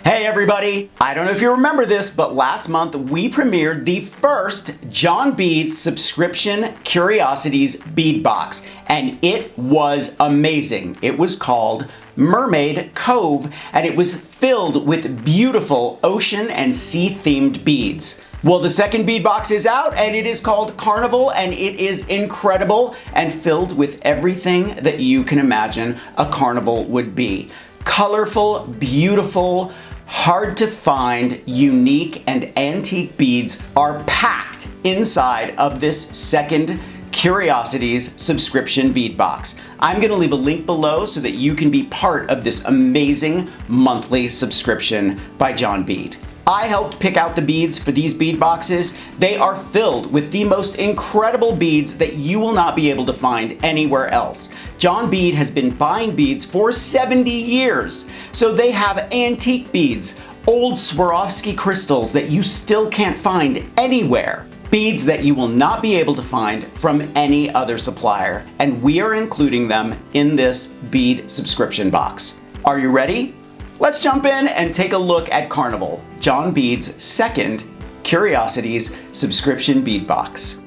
Hey everybody! I don't know if you remember this, but last month we premiered the first John Bead subscription Curiosities Bead Box, and it was amazing. It was called Mermaid Cove, and it was filled with beautiful ocean and sea themed beads. Well, the second bead box is out, and it is called Carnival, and it is incredible and filled with everything that you can imagine a carnival would be. Colorful, beautiful, hard to find, unique, and antique beads are packed inside of this second Curiosities subscription bead box. I'm going to leave a link below so that you can be part of this amazing monthly subscription by John Bead. I helped pick out the beads for these bead boxes. They are filled with the most incredible beads that you will not be able to find anywhere else. John Bead has been buying beads for 70 years, so they have antique beads, old Swarovski crystals that you still can't find anywhere, beads that you will not be able to find from any other supplier, and we are including them in this bead subscription box. Are you ready? Let's jump in and take a look at Carnival, John Bead's second Curiosities subscription bead box.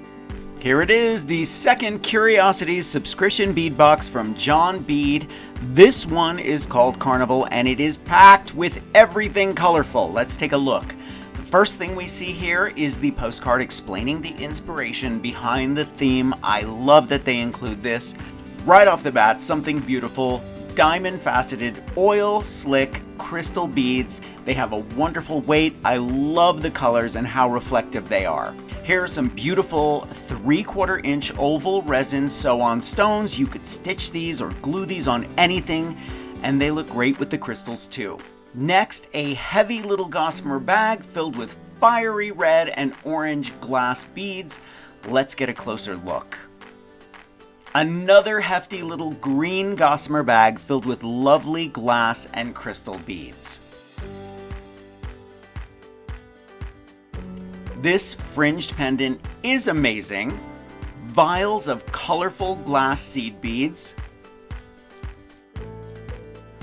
Here it is, the second Curiosities subscription bead box from John Bead. This one is called Carnival, and it is packed with everything colorful. Let's take a look. The first thing we see here is the postcard explaining the inspiration behind the theme. I love that they include this. Right off the bat, something beautiful. Diamond faceted oil slick crystal beads. They have a wonderful weight. I love the colors and how reflective they are. Here are some beautiful 3/4 inch oval resin sew-on stones. You could stitch these or glue these on anything, and they look great with the crystals too. Next, a heavy little gossamer bag filled with fiery red and orange glass beads. Let's get a closer look. Another hefty little green gossamer bag filled with lovely glass and crystal beads. This fringed pendant is amazing. Vials of colorful glass seed beads.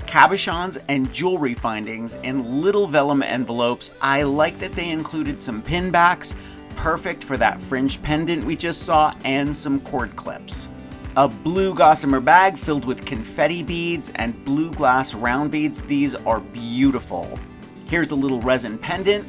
Cabochons and jewelry findings in little vellum envelopes. I like that they included some pin backs, perfect for that fringed pendant we just saw, and some cord clips. A blue gossamer bag filled with confetti beads and blue glass round beads. These are beautiful. Here's a little resin pendant.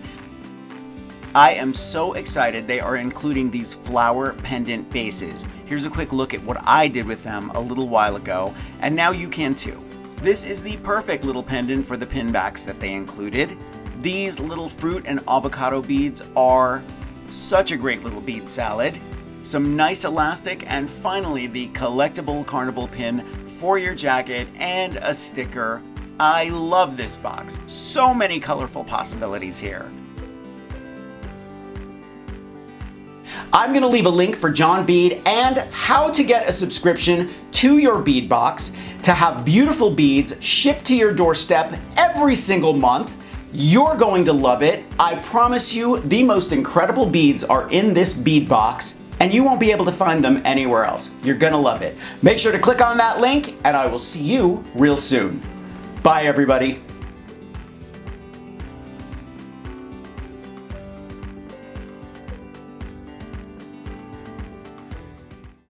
I am so excited they are including these flower pendant bases. Here's a quick look at what I did with them a little while ago, and now you can too. This is the perfect little pendant for the pin backs that they included. These little fruit and avocado beads are such a great little bead salad. Some nice elastic, and finally the collectible carnival pin for your jacket and a sticker. I love this box. So many colorful possibilities here. I'm going to leave a link for John Bead and how to get a subscription to your bead box to have beautiful beads shipped to your doorstep every single month. You're going to love it. I promise you, the most incredible beads are in this bead box, and you won't be able to find them anywhere else. You're gonna love it. Make sure to click on that link, and I will see you real soon. Bye, everybody.